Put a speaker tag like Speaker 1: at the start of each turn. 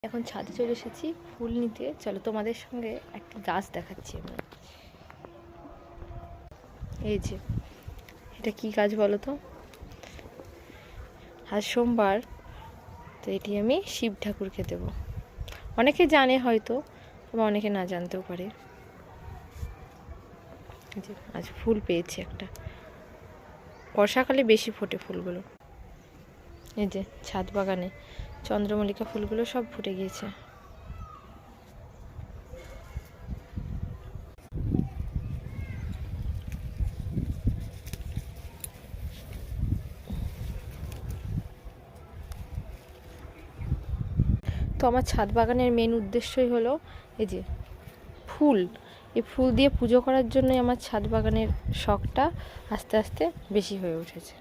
Speaker 1: এখন ছাদে চলে এসেছি ফুল নিতে। চলো তোমাদের সঙ্গে একটা গাছ দেখাচ্ছি আমি। এই যে এটা কি গাছ বলো তো? আজ সোমবার, তো এটি আমি শিব ঠাকুরকে দেব। অনেকে জানে হয়তো, বা অনেকে না জানতেও পারে। যে আজ ফুল পেয়েছি একটা, বর্ষাকালে বেশি ফোটে ফুলগুলো। এই যে ছাদ বাগানে চন্দ্রমল্লিকা ফুলগুলো সব ফুটে গিয়েছে। তো আমার ছাদ বাগানের মেন উদ্দেশ্যই হলো এই যে ফুল। এই ফুল দিয়ে পুজো করার জন্যই আমার ছাদ বাগানের শখটা আস্তে আস্তে বেশি হয়ে উঠেছে।